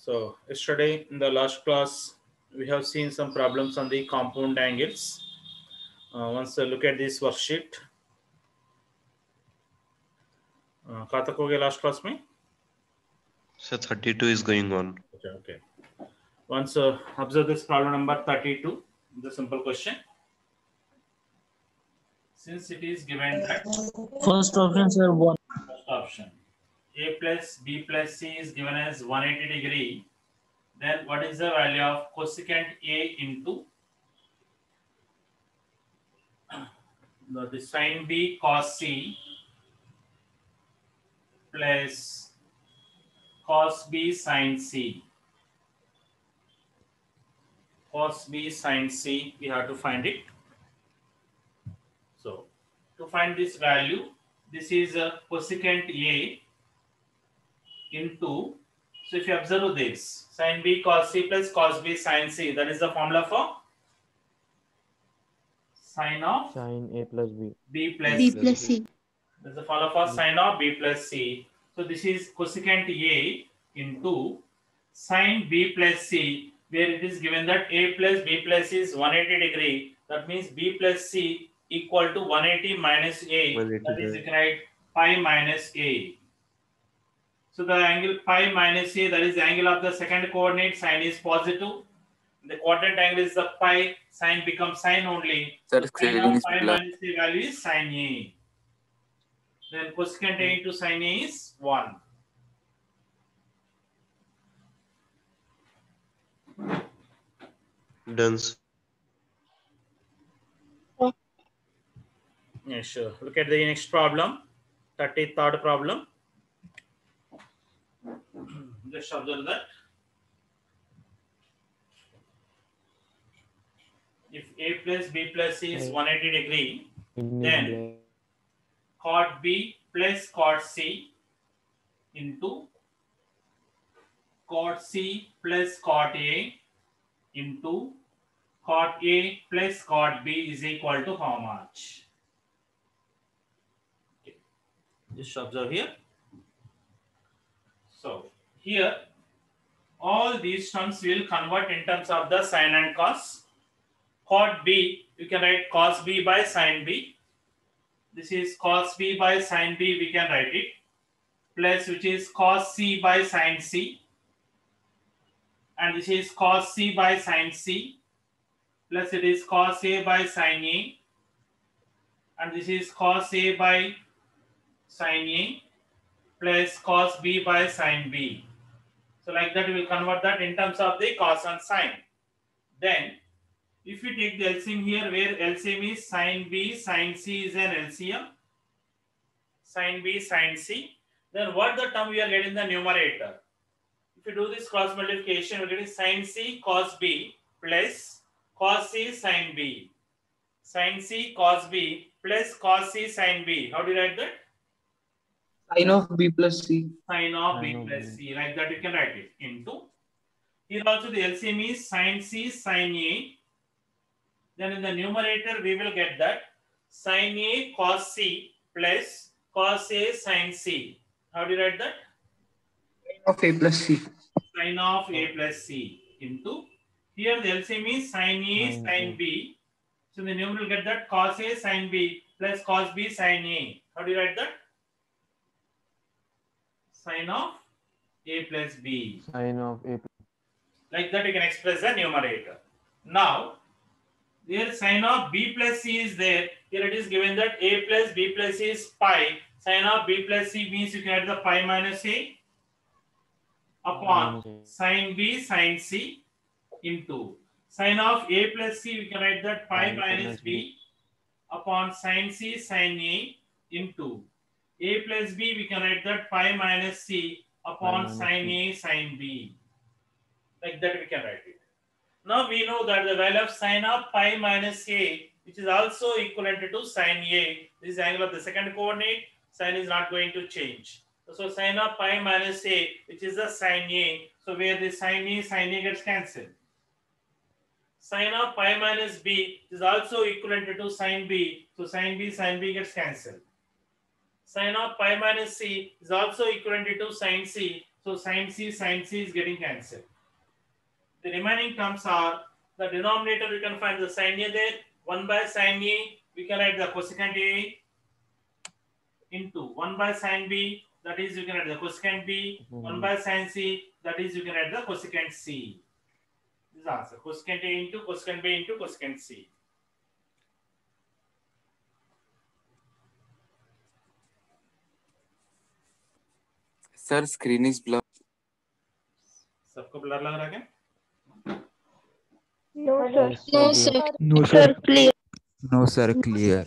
So yesterday in the last class, we have seen some problems on the compound angles. Once look at this worksheet. कहाँ तक हो गया last class में? So 32 is going on. Okay. Once observe this problem number 32. The simple question. Since it is given that First option, sir, 1. first option a plus b plus c is given as 180 degree, then what is the value of cosecant a into the sin b cos c plus cos b sin c. Cos b sin c, we have to find it. So to find this value, this is a cosecant a into, so if you observe this, sin b cos c plus cos b sin c, that is the formula for sin of Sin A plus B. b plus B c. plus C. That's the formula for sin of b plus c. So this is cosecant a into sin b plus c, where it is given that a plus b plus c is 180 degree. That means b plus c equal to 180 minus a. 180 That is, you can write pi minus a. So the angle pi minus a, that is the angle of the second coordinate, sine is positive. The quadrant angle is the pi, sine becomes sine only. Sir, So screen sine of is pi black. minus a value is sine a. Then cosecant a into sine a is 1. Done. Yeah, sure. Look at the next problem, 33rd problem. Just observe that. If a plus b plus c is 180 degree, then cot b plus cot c into cot c plus cot a into cot a plus cot b is equal to how much? Okay. Just observe here. So here all these terms will convert in terms of the sin and cos. Cot b, you can write cos b by sin b. This is cos b by sin b, we can write it, plus which is cos c by sin c, and this is cos c by sin c, plus it is cos a by sin a, and this is cos a by sin a, plus cos b by sin b. So like that we will convert that in terms of the cos and sin. Then if you take the LCM here, where LCM is sin b sin c is an LCM, sin b sin c, then what the term we are getting in the numerator? If you do this cross multiplication, we are getting sin c cos b plus cos c sin b. Sin c cos b plus cos c sin b. How do you write that? Sin of B plus C. Sin of b plus c. Like that you can write it into. Here also the LCM is sin c sin a. Then in the numerator we will get that sin a cos c plus cos a sin c. How do you write that? Sin of A plus C. Sin of a plus c into, here the LCM is sin a sin b. So the numerator will get that cos a sin b plus cos b sin a. How do you write that? Sin of a plus b. Sin of A. Like that you can express the numerator. Now here sin of b plus c is there. Here it is given that a plus b plus c is pi. Sin of b plus c means you can add the pi minus a upon sin b sin c into sin of a plus c, we can write that pi minus b upon sin c sin a into a plus b, we can write that pi minus c upon sin a sin b. Like that we can write it. Now we know that the value of sin of pi minus a, which is also equivalent to sin a, this is the angle of the second coordinate, sin is not going to change. So sin of pi minus a, which is the sin a, so where the sin a gets cancelled. Sin of pi minus b is also equivalent to sin b, so sin b gets cancelled. Sin of pi minus c is also equivalent to sin c, So sin C is getting cancelled. The remaining terms are the denominator. We can find the sin A there. 1 by sin A. We can write the cosecant A into 1 by sin B. That is, you can write the cosecant B. 1 by sin C. That is, you can write the cosecant C. This is the answer. Cosecant A into cosecant B into cosecant C. Sir screen is blur. सबको blur लग रहा है क्या? No, sir. No, sir. No, sir. Clear. No sir clear.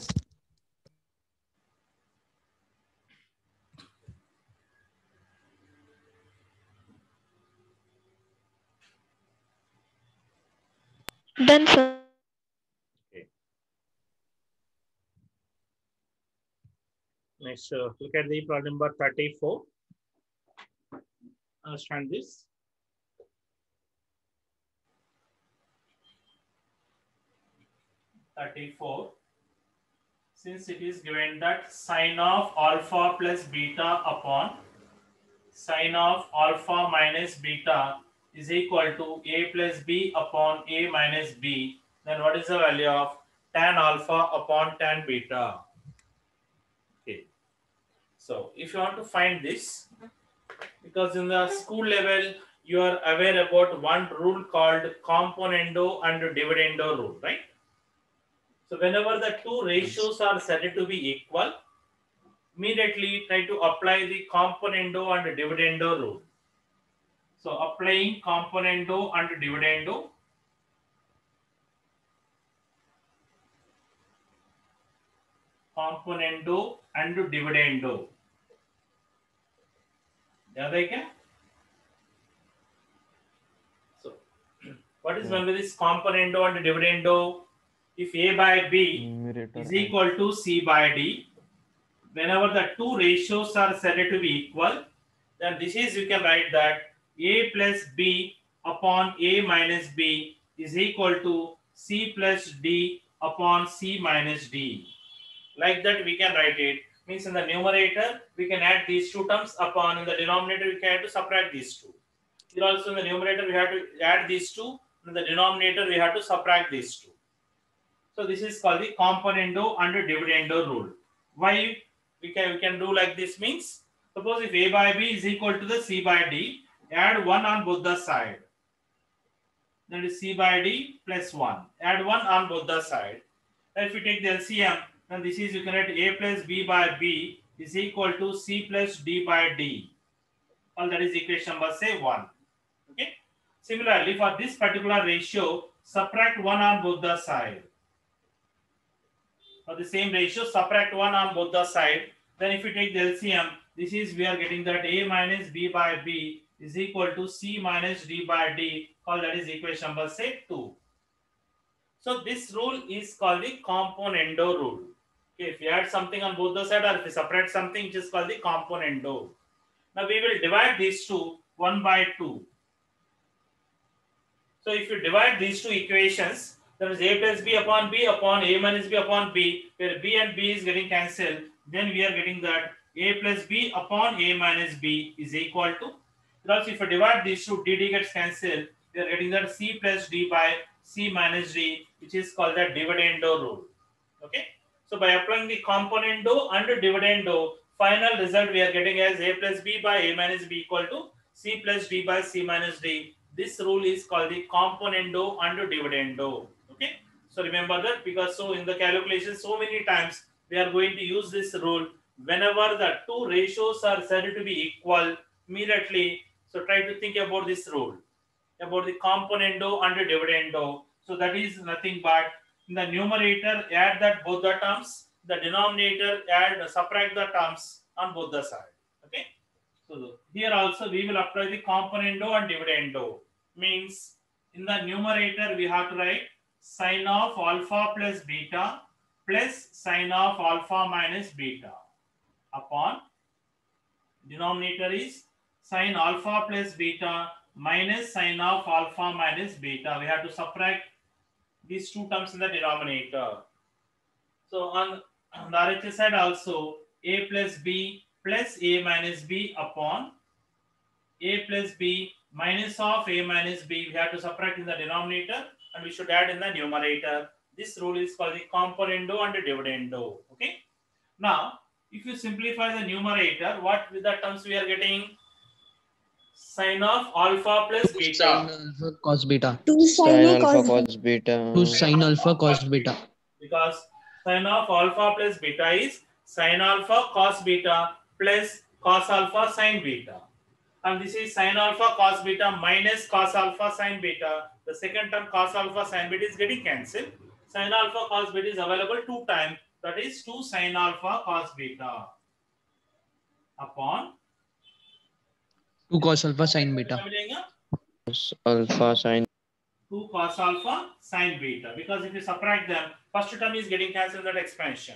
Done, sir. Next, look at the problem number 34. Understand this. Since it is given that sine of alpha plus beta upon sine of alpha minus beta is equal to a plus b upon a minus b, then what is the value of tan alpha upon tan beta? Okay. So if you want to find this, because in the school level you are aware about one rule called componendo and dividendo rule, right? So whenever the two ratios are said to be equal, immediately try to apply the componendo and dividendo rule. So applying componendo and dividendo, याद है क्या? So what is meant by this componendo and dividendo? If a by b is equal to c by d, whenever the two ratios are said to be equal, then this is, you can write that a plus b upon a minus b is equal to c plus d upon c minus d. Like that we can write it. Means in the numerator we can add these two terms, upon in the denominator we can have to subtract these two. Here also in the numerator we have to add these two, in the denominator we have to subtract these two. So this is called the componendo and dividendo rule. Why we can do like this? Means suppose if a by b is equal to the c by d, add 1 on both the side. That is c by d plus 1. Add 1 on both the side. And if you take the LCM, then this is, you can write a plus b by b is equal to c plus d by d. All that is equation number say 1. Okay. Similarly, for this particular ratio, subtract 1 on both the side. For the same ratio, subtract 1 on both the side. Then if you take the LCM, this is, we are getting that a minus b by b is equal to c minus d by d. All that is equation number say 2. So this rule is called the componendo rule. Okay, if you add something on both the side, or if you separate something, it is called the componendo. Now we will divide these two 1 by 2. So if you divide these two equations, that is a plus b upon a minus b upon b, where b and b is getting cancelled, then we are getting that a plus b upon a minus b is equal to, also if you divide these two, dd gets cancelled, we are getting that c plus d by c minus d, which is called the dividendo rule. Okay, so by applying the componendo and dividendo, final result we are getting as a plus b by a minus b equal to c plus d by c minus d. This rule is called the componendo and dividendo. Okay, so remember that, because so in the calculation so many times we are going to use this rule. Whenever the two ratios are said to be equal, immediately, so try to think about this rule, about the componendo and dividendo. So that is nothing but, in the numerator add that both the terms, the denominator subtract the terms on both the side. Okay, so here also we will apply the componendo and dividendo. Means in the numerator we have to write sine of alpha plus beta plus sine of alpha minus beta upon denominator is sine alpha plus beta minus sine of alpha minus beta. We have to subtract these two terms in the denominator. So on the RHS side also, a plus b plus a minus b upon a plus b minus of a minus b. We have to subtract in the denominator and we should add in the numerator. This rule is called the componendo and dividendo. Okay. Now, if you simplify the numerator, what with the terms we are getting? Sine of alpha plus beta. Sin alpha cos beta. 2 Sin sin alpha cos cos beta. 2 sin alpha cos beta. Because sine of alpha plus beta is sine alpha cos beta plus cos alpha sin beta. And this is sine alpha cos beta minus cos alpha sin beta. The second term cos alpha sin beta is getting cancelled. Sine alpha cos beta is available 2 times. That is 2 sine alpha cos beta upon 2 cos alpha sin beta. Cos alpha sin 2 cos alpha sin beta. Because if you subtract them, first term is getting cancelled in that expansion.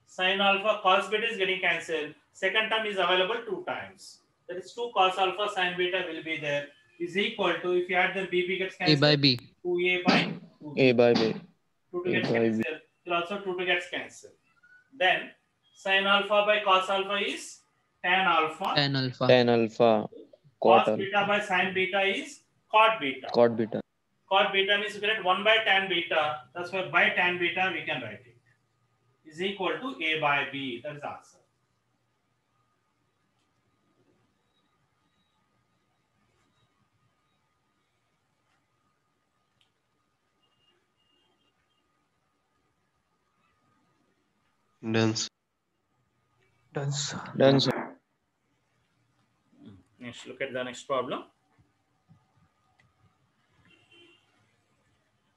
Sin alpha cos beta is getting cancelled. Second term is available 2 times. That is 2 cos alpha sin beta will be there. Is equal to, if you add the b gets cancelled. A by b. 2a by 2b. A by b. 2 to gets cancelled. Will also 2 to gets cancelled. Then sin alpha by cos alpha is tan alpha. Tan alpha. Tan alpha. Cos Cot beta by sin beta is cot beta. Cot beta. Cot beta means you get 1 by tan beta. That's why by tan beta we can write it. Is equal to a by b. That is the answer. Done, sir. Done, sir. Done, sir. Let's look at the next problem.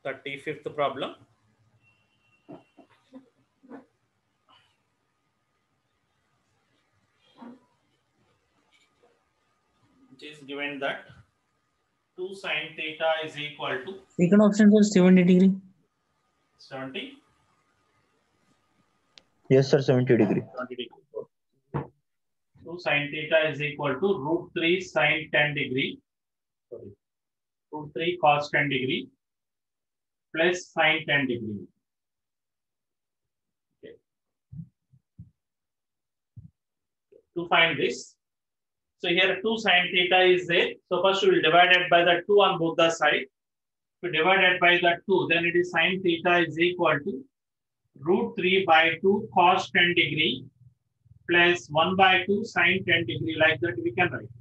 35th problem. It is given that 2 sin theta is equal to Second option is 70 degree. 70. Yes, sir. 70 degree. 20 degree. 2 sin theta is equal to root 3 sin 10 degree. Sorry. Root 3 cos 10 degree plus sin 10 degree. Okay. To find this, so here 2 sin theta is there. So first we will divide it by the 2 on both the sides. If we divide it by the 2, then it is sin theta is equal to root 3 by 2 cos 10 degree plus 1 by 2 sin 10 degree. Like that we can write.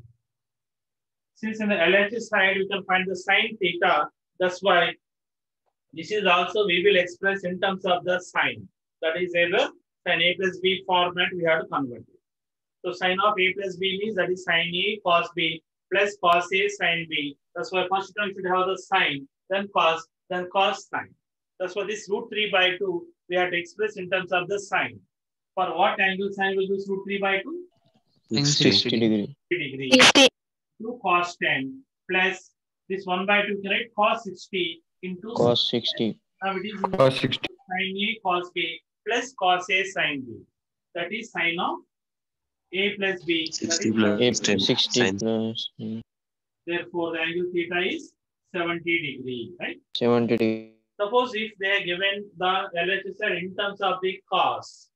Since in the LHS side we can find the sin theta, that's why this is also we will express in terms of the sign. That is either sin a plus b format we have to convert it. So sin of a plus b means that is sin a cos b plus cos a sin b. That's why first term should have the sin, then cos sin. That's why this root 3 by 2 we have to express in terms of the sign. For what angle sin will use root 3 by 2? 60 degree. 60 degree. 60. 2 cos 10 plus this 1 by 2 correct cos 60 into Cos 60. Now it is Cos 60. sin a cos b plus cos a sin b. That is sin of a plus b. 60 That is plus 10 60 sin. plus Therefore, the angle theta is 70 degree, right? 70 degree. Suppose if they are given the LHS in terms of the cos,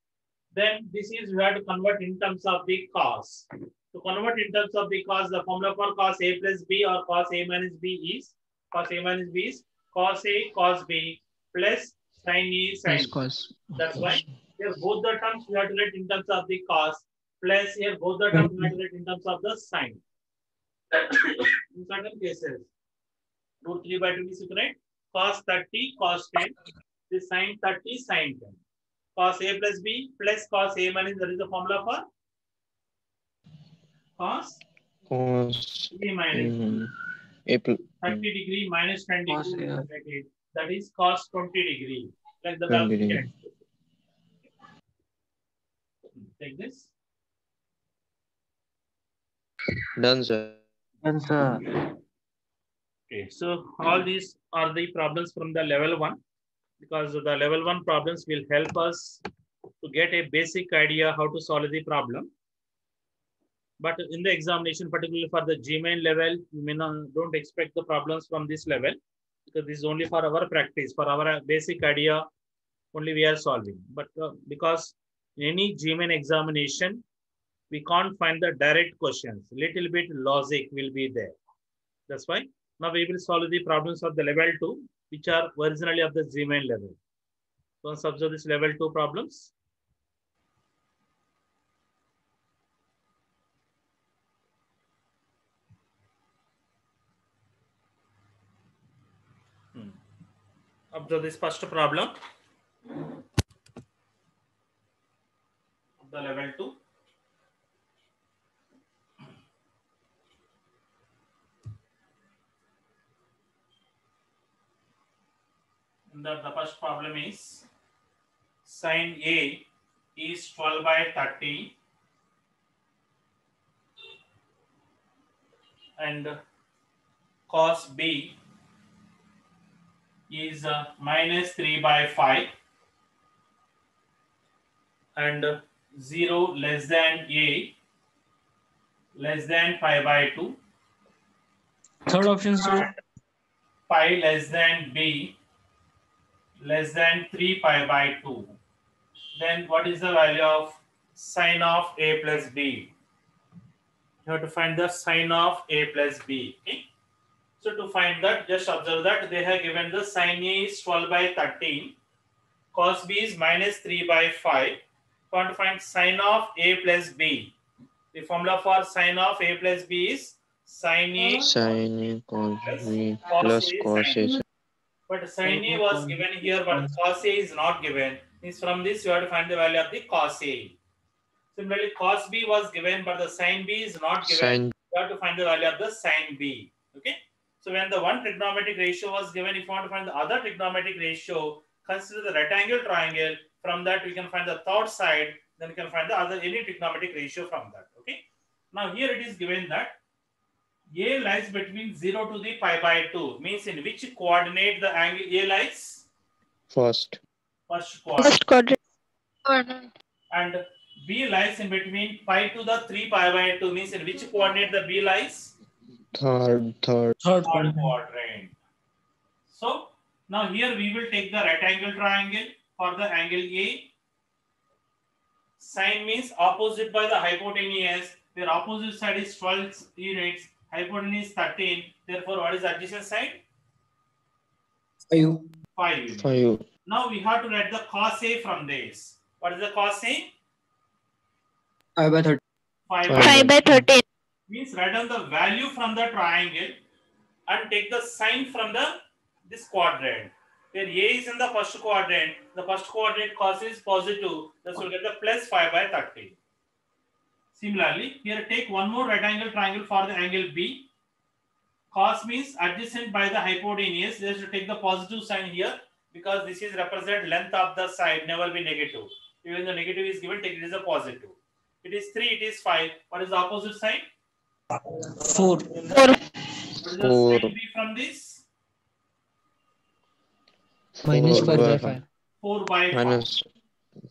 then this is we have to convert in terms of the cos. To convert in terms of the cos, the formula for cos a plus b or cos a minus b is cos a cos b plus sin a sin b. Cos. That's why here both the terms we have to write in terms of the cos plus here both the terms we have to write in terms of the sin. In certain cases, root 3 by 2 is correct. Cos 30 cos 10, this sin 30 sin 10. Cos a plus b plus cos a minus, that is the formula for cos Cos a minus a plus 30 degree minus 10 Cos degree. A. That is cos 20 degree. Like the 20 value. degree. Take this. Done, sir. Done, sir. Okay, so all these are the problems from the level 1, because the level 1 problems will help us to get a basic idea how to solve the problem. But in the examination, particularly for the GMAIN level, you may not don't expect the problems from this level, because this is only for our practice, for our basic idea only we are solving. But because in any GMAIN examination, we can't find the direct questions. Little bit logic will be there. That's why now we will solve the problems of the level 2, which are originally of the Gmain level. So let's observe this level 2 problems. Observe this first problem. The level 2. The first problem is sin A is 12 by 30 and cos B is minus 3 by 5 and 0 less than A less than 5 by 2. Third option, sir. 5 less than B less than 3 pi by 2. Then what is the value of sine of A plus B? You have to find the sine of A plus B. Okay? So to find that, just observe that they have given the sine A is 12 by 13, cos B is minus 3 by 5. You want to find sine of A plus B. The formula for sine of A plus B is sine A Sin A cos B cos plus A cos sin A. A. But sin A was given here, but cos A is not given. Means from this you have to find the value of the cos A. Similarly, cos B was given, but the sin B is not given. Sin You have to find the value of the sin B. Okay. So when the one trigonometric ratio was given, if you want to find the other trigonometric ratio, consider the rectangle triangle. From that, we can find the third side. Then we can find the other any trigonometric ratio from that. Okay. Now here it is given that A lies between 0 to the pi by 2. Means in which coordinate the angle A lies? first. First coordinate. First quadrant. And B lies in between pi to the 3 pi by 2. Means in which coordinate the B lies? Third. Third Third quadrant. quadrant. So now here we will take the rectangle triangle for the angle A. Sine means opposite by the hypotenuse. Their opposite side is 12 units. Hypotenuse is 13. Therefore, what is adjacent side? 5. 5 units. 5. Now we have to write the cos A from this. What is the cos A? 5 by 30. 5 5 by 13. means write down the value from the triangle and take the sign from this quadrant. Where A is in the first quadrant, the first quadrant cos is positive, thus we'll get the plus 5 by 30. Similarly, here take one more rectangle triangle for the angle B. Cos means adjacent by the hypotenuse. Just to take the positive sign here because this is represent length of the side, never be negative. Even the negative is given, take it as a positive. It is 3, it is 5. What is the opposite sign? 4. 4. What is the Four. sign B from this? Minus 4 5 by by 5. 4 by 5. minus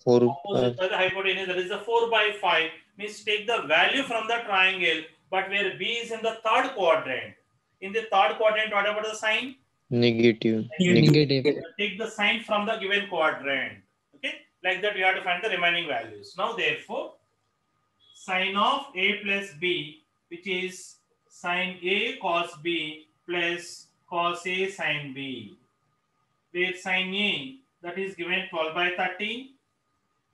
4 Opposite by the hypotenuse, that is the 4 by 5. Means take the value from the triangle, but where B is in the third quadrant. In the third quadrant, what about the sign? negative. Negative. Take the sign from the given quadrant. Okay, like that, you have to find the remaining values. Now, therefore, sine of A plus B, which is sine A cos B plus cos A sine B. Where sine A, that is given 12 by 13,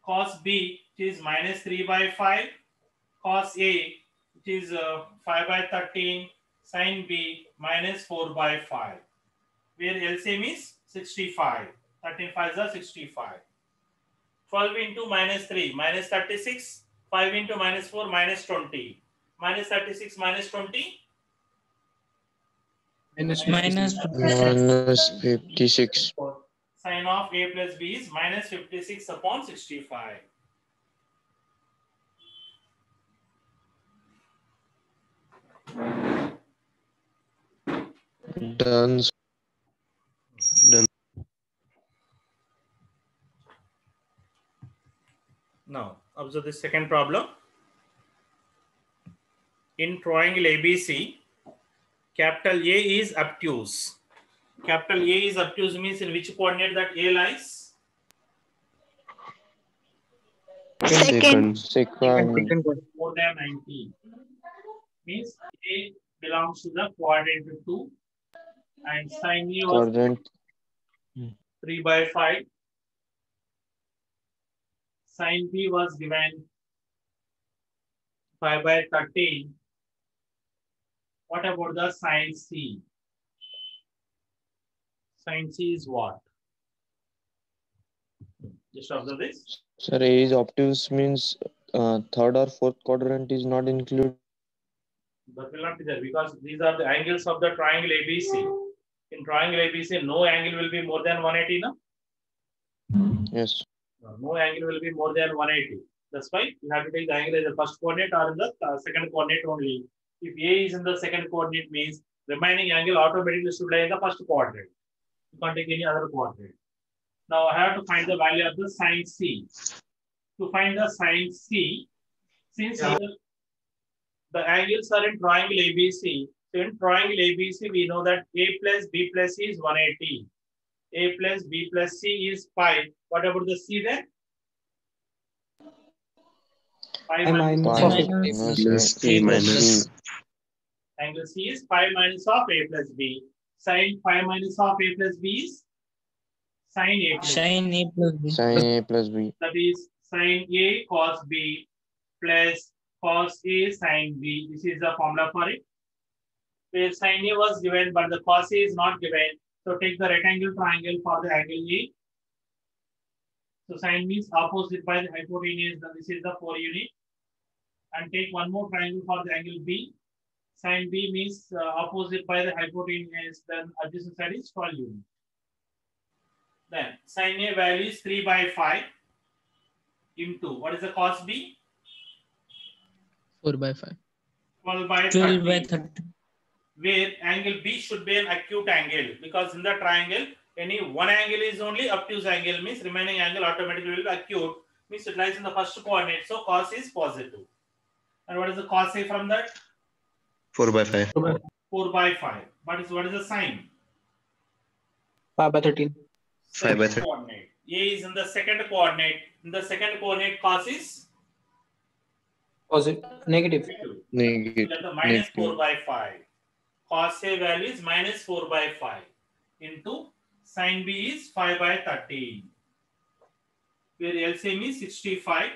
cos B, which is minus 3 by 5, cos A, which is 5 by 13, sine B, minus 4 by 5. Where LCM is 65. 13 5s are 65. 12 into minus 3, minus 36. 5 into minus 4, minus 20. Minus 36, minus 20. Minus Minus 56. Sine of A plus B is minus 56 upon 65. Done. Now, observe the second problem. In triangle ABC, capital A is obtuse. Capital A is obtuse means in which coordinate that A lies? Second. Second. Second question. more than 90. Means A belongs to the quadrant 2 and sin A was Quadrant 3 by 5. Sin B was given 5 by 13. What about the sin C? Sin C is what? Just observe this. Sir, A is obtuse means third or fourth quadrant is not included. That will not be there because these are the angles of the triangle ABC. In triangle ABC, no angle will be more than 180, no? Yes. No angle will be more than 180. That's why you have to take the angle as the first coordinate or in the second coordinate only. If A is in the second coordinate means remaining angle automatically should lie in the first quadrant. You can't take any other quadrant. Now I have to find the value of the sin C. To find the sin C, since here the angles are in triangle ABC, so in triangle ABC we know that A plus B plus C is 180. A plus B plus C is 5. What about the C then? 5 A minus minus Pi of Minus A A plus minus. angle C is 5 minus of A plus B. Sin 5 minus of A plus B is sin A plus B. Sin A plus B. Sin A plus B. That is sin A cos B plus cos A sin B. This is the formula for it. Where sin A was given, but the cos A is not given. So take the rectangle triangle for the angle A. So sin means opposite by the hypotenuse. Then this is the 4 unit. And take one more triangle for the angle B. Sin B means opposite by the hypotenuse. Then adjacent side is 12 unit. Then sin A value is 3 by 5 into what is the cos B? 4 by 5. 12 by 12 by 30. 30. Where angle B should be an acute angle because in the triangle any one angle is only obtuse angle means remaining angle automatically will be acute means it lies in the first coordinate, so cos is positive. And what is the cos A from that? 4 by 5. 4 by 5. What is the sign? 5 by 13. 5 by 30. Coordinate. A is in the second coordinate. In the second coordinate cos is Positive. Negative. negative. Get the minus Negative. 4 by 5. Cos A value is minus 4 by 5 into sin B is 5 by 13. Where LCM is 65.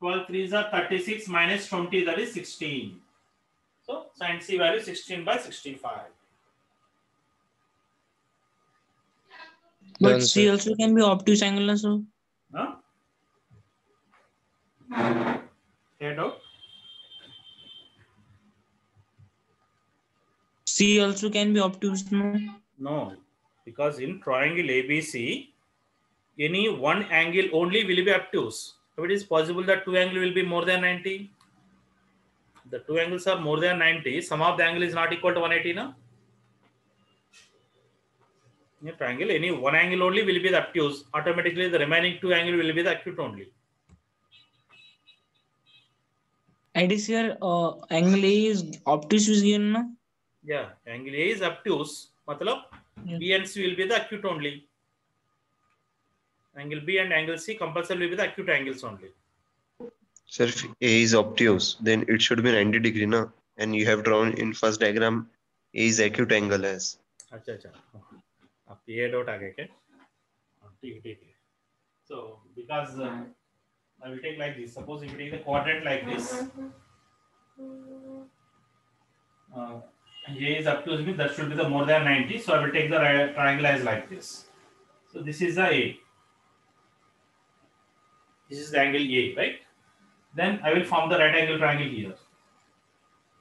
12 3s are 36 minus 20, that is 16. So sin C value 16 by 65. But Done, C sir. also can be obtuse angle, so Huh? Head out. C also can be obtuse, no? No, because in triangle ABC, any one angle only will be obtuse. If it is possible that two angle will be more than 90, the two angles are more than 90, sum of the angle is not equal to 180, no? In a triangle, any one angle only will be the obtuse. Automatically, the remaining two angle will be the acute only. And this here, angle A is obtuse is given, no? Yeah, angle A is obtuse. Matlab, Yeah. B and C will be the acute only. Angle B and angle C compulsory will be the acute angles only. Sir, if A is obtuse, then it should be 90 degree, na? And you have drawn in first diagram A is acute angle as. अच्छा अच्छा आप ये dot आ गए क्या ठीक है so because I will take like this, suppose if you take the quadrant like this, A is up to me, that should be the more than 90, so I will take the triangle as like this. So this is the A, this is the angle A, right? Then I will form the right angle triangle here.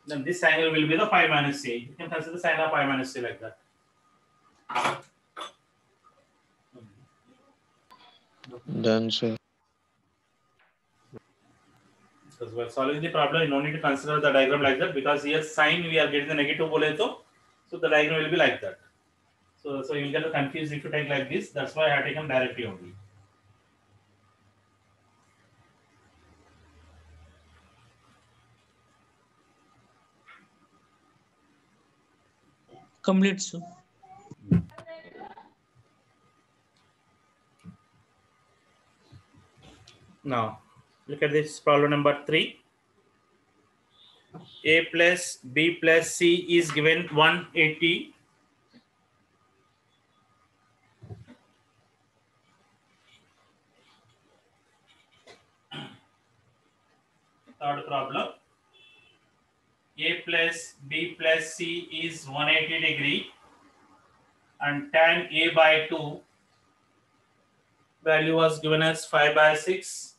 Then this angle will be the pi minus A. You can consider the sine of pi minus A like that. Done, sir. Because while solving the problem, you don't need to consider the diagram like that because here sine we are getting the negative bole to, so the diagram will be like that. So you will get confused if you take like this. That's why I have taken directly only. Complete, so. Now, Look at this problem number 3. A plus B plus C is given 180. Third problem. A plus B plus C is 180 degree and tan A by 2 value was given as 5 by 6.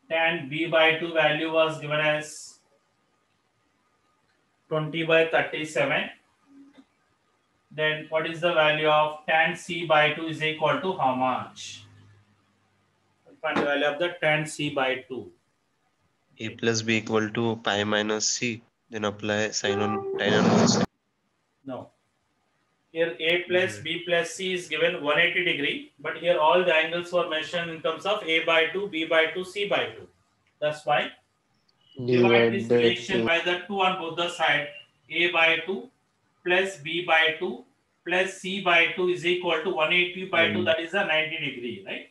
Tan B by 2 value was given as 20 by 37. Then what is the value of tan C by 2 is equal to how much? Find the value of the tan C by 2. A plus B equal to pi minus C. Then apply sin on tan on both sides. No. Here A plus B plus C is given 180 degree, but here all the angles were mentioned in terms of A by 2, B by 2, C by 2. That's why divide this relation by the 2 on both the side. A by 2 plus B by 2 plus C by 2 is equal to 180 by 2, that is a 90 degree, right?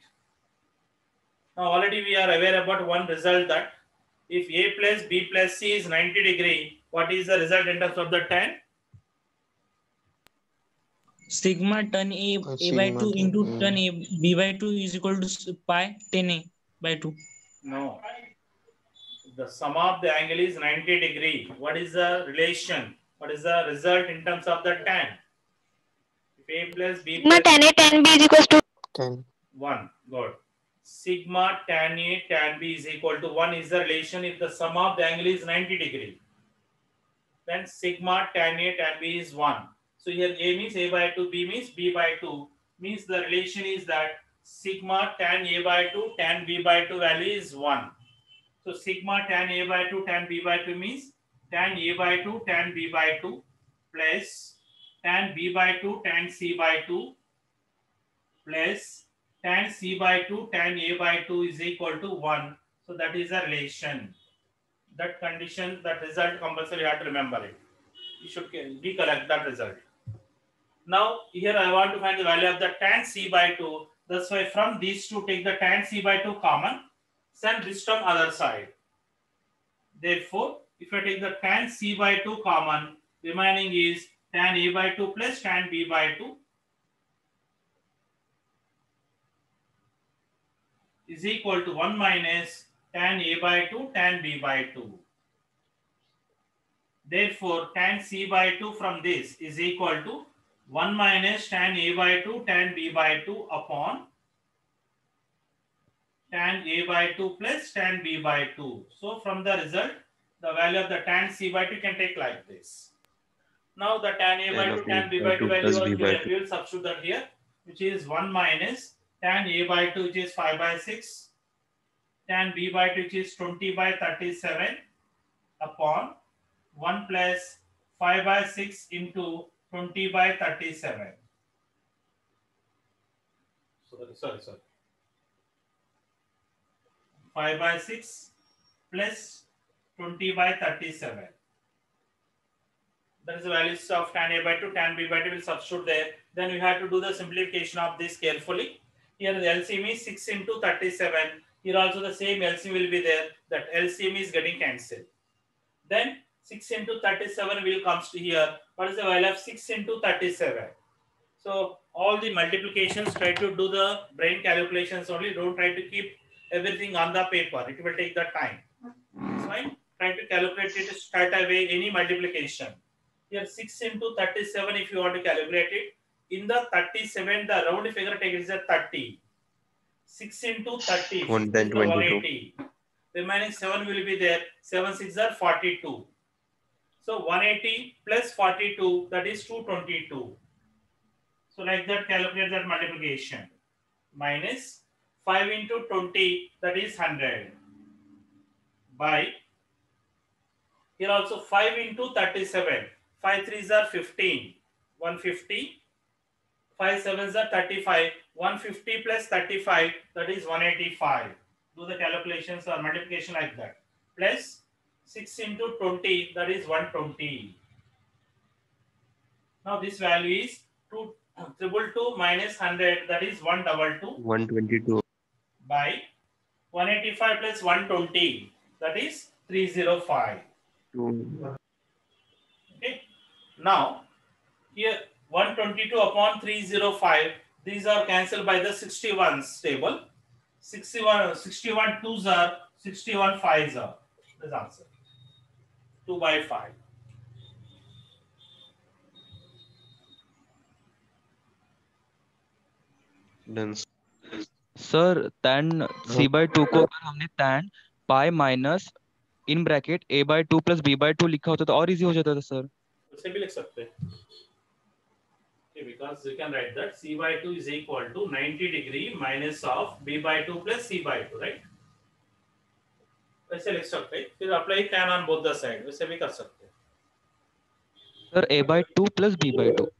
Now already we are aware about one result, that if A plus B plus C is 90 degree, what is the result in terms of the tan? Sigma tan A by 2 into tan A B by 2 is equal to pi tan A by 2. No. The sum of the angle is 90 degree. What is the relation? What is the result in terms of the tan? If A plus B Sigma plus tan A tan B is equals to 10. 1. Good. Sigma tan A tan B is equal to 1 is the relation if the sum of the angle is 90 degree. Then sigma tan A tan B is 1. So here A means A by 2, B means B by 2. Means the relation is that sigma tan A by 2 tan B by 2 value is 1. So sigma tan A by 2 tan B by 2 means tan A by 2 tan B by 2 plus tan B by 2 tan C by 2 plus tan C by 2 tan A by 2 is equal to 1. So that is a relation. That condition, that result compulsory you have to remember it. You should recollect that result. Now here I want to find the value of the tan C by 2. That's why from these two take the tan C by 2 common. Send this term other side. Therefore, if I take the tan C by 2 common, remaining is tan A by 2 plus tan B by 2 is equal to 1 minus tan A by 2 tan B by 2. Therefore, tan C by 2 from this is equal to 1 minus tan A by 2 tan B by 2 upon tan A by 2 plus tan B by 2. So from the result, the value of the tan C by 2 can take like this. Now the tan A by 2 tan B by 2 value was given. We will substitute that here, which is 1 minus tan A by 2, which is 5 by 6, tan B by 2, which is 20 by 37 upon 1 plus 5 by 6 into 20 by 37. Sorry. 5 by 6 plus 20 by 37. That is the values of tan A by 2, tan B by 2 will substitute there. Then we have to do the simplification of this carefully. Here the LCM is 6 into 37. Here also the same LCM will be there. That LCM is getting cancelled. Then 6 into 37 will comes to here. What is the value of 6 into 37? So all the multiplications, try to do the brain calculations only. Don't try to keep everything on the paper. It will take the time. That's fine. Try to calculate it straight away, any multiplication. Here 6 into 37, if you want to calculate it, in the 37, the round figure take is a 30. 6 into 30, 180. Remaining 7 will be there. 7 6 are 42. So 180 plus 42, that is 222. So like that, calculate that multiplication. Minus 5 into 20, that is 100. By, here also 5 into 37. 5 3s are 15. 150. 5 7s are 35. 150 plus 35, that is 185. Do the calculations or multiplication like that. Plus 6 into 20, that is 120. Now this value is 222 minus 100, that is 122. 122. By 185 plus 120, that is 305. Okay. Now, here 122 upon 305, these are cancelled by the 61's table. 61 twos are 61 fives are. This answer. 2 by 5. Done. Sir tan c by 2 को अगर हमने tan pi minus in bracket a by 2 plus b by 2 लिखा होता तो और easy हो जाता था सर. उसे भी लिख सकते हैं. Okay, because you can write that c by 2 is equal to 90 degree minus of b by 2 plus c by 2, right? वैसे लिख सकते हैं. फिर apply tan on both the side. वैसे भी कर सकते हैं. Sir a by 2 plus b by 2.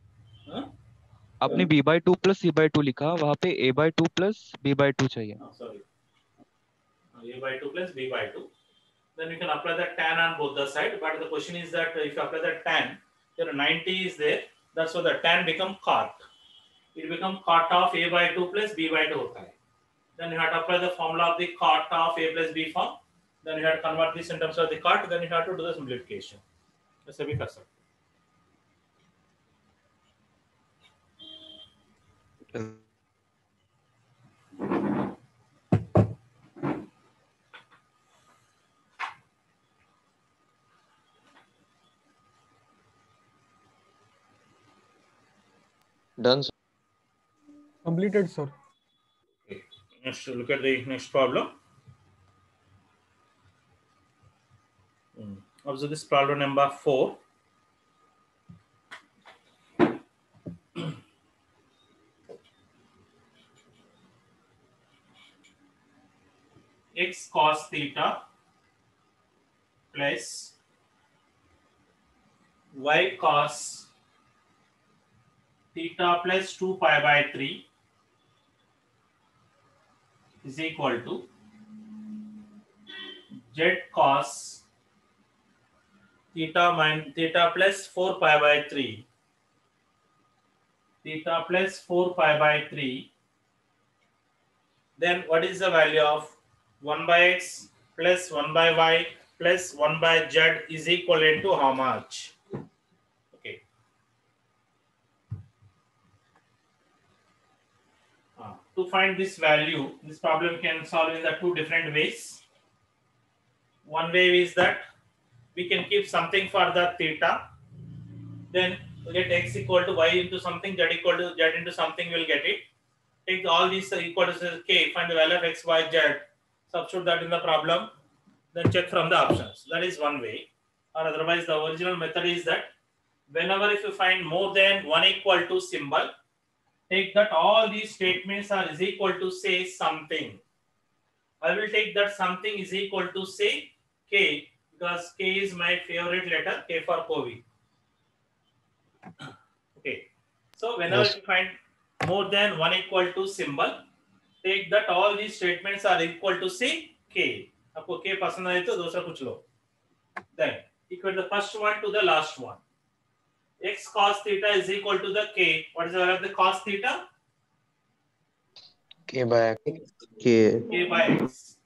आपने b by 2 plus c by 2 लिखा, वहाँ पे a by 2 plus b by 2 चाहिए. Sorry. A by 2 plus b by 2. Then you can apply the tan on both the side. But the question is that if you apply the tan, there 90 is there. That's why the tan become cot. It become cot of a by 2 plus b by 2 होता है. Then you have to apply the formula of the cot of a plus b form. Then you have to convert this in terms of the cot. Then you have to do the simplification. ऐसे भी कर सकते. Done. Completed, sir. Okay. Let's look at the next problem. Observe this problem number 4. X cos theta plus y cos theta plus 2 pi by 3 is equal to z cos theta plus 4 pi by 3 theta plus 4 pi by 3. Then what is the value of 1 by x plus 1 by y plus 1 by z is equivalent to how much? Okay. To find this value, this problem can solve in the two different ways. One way is that we can keep something for the theta, then we get x equal to y into something, z equal to z into something, we'll get it. Take all these equal to k, find the value of x, y, z, substitute that in the problem, then check from the options. That is one way. Or otherwise, the original method is that whenever if you find more than one equal to symbol, take that all these statements are is equal to say something. I will take that something is equal to say k, because k is my favorite letter, k for COVID. Okay. So whenever you find more than one equal to symbol, take that all these statements are equal to say k. आपको k पसंद आए तो दूसरा कुछ लो. Then equate the first one to the last one. X cos theta is equal to the k. What is the value of the cos theta? K by x. K by x.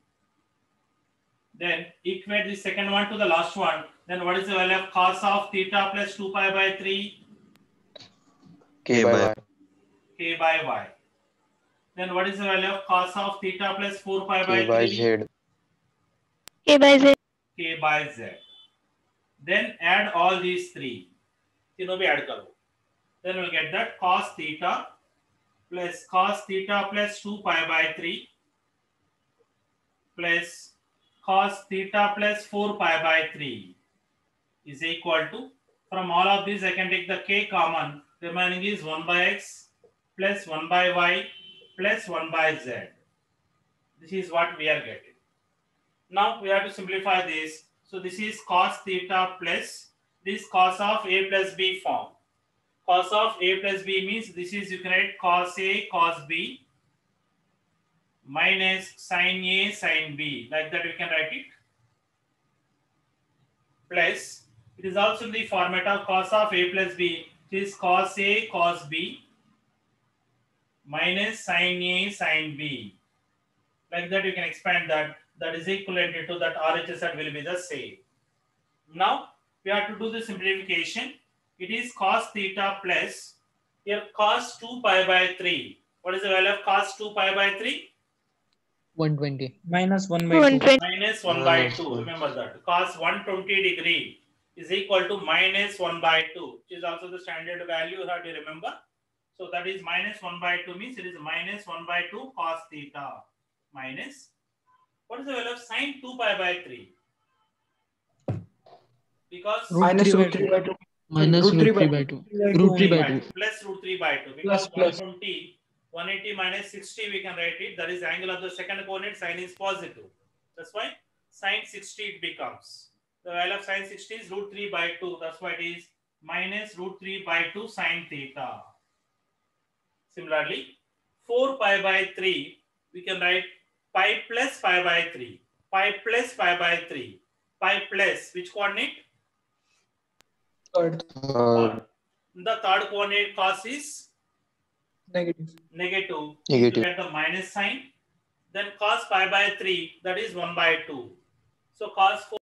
Then equate the second one to the last one. Then what is the value of cos of theta plus 2 pi by 3? K by y. K by y. Then what is the value of cos of theta plus 4 pi by 3? K by z. K by z. K by z. Then add all these three. तीनों भी add करो. Then we'll get that cos theta plus 2 pi by 3 plus cos theta plus 4 pi by 3 is equal to, from all of these I can take the k common, remaining is 1 by x plus 1 by y plus 1 by z. This is what we are getting. Now we have to simplify this. So this is cos theta plus this cos of a plus b form. Cos of a plus b means this is, you can write cos a cos b minus sin a sin b. Like that we can write it. Plus it is also in the format of cos of a plus b, which is cos a cos b minus sin a sin b Like that, you can expand that. That is equivalent to that RHS set will be the same. Now we have to do the simplification. It is cos theta plus here cos 2 pi by 3. What is the value of cos 2 pi by 3? 120. Minus 1 by 2. 120. Minus 1 by 2. Remember that. Cos 120 degree is equal to minus 1 by 2, which is also the standard value you have to remember. So that is minus 1 by 2 means it is minus 1 by 2 cos theta minus. What is the value of sin 2 pi by 3? Because Minus root 3 by 2. Minus root 3 by 2. Root 3 by 2. Plus root 3 by 2. Because Plus. 180 minus 60 we can write it. That is the angle of the second coordinate. Sin is positive. That's why sin 60 it becomes. The value of sin 60 is root 3 by 2. That's why it is minus root 3 by 2 sin theta. Similarly, 4 pi by 3 we can write pi plus pi by 3. Pi plus pi by 3. Pi plus which coordinate? Third. The third coordinate cos is Negative. negative. Negative. You get the minus sign. Then cos pi by 3, that is 1 by 2. So cos 4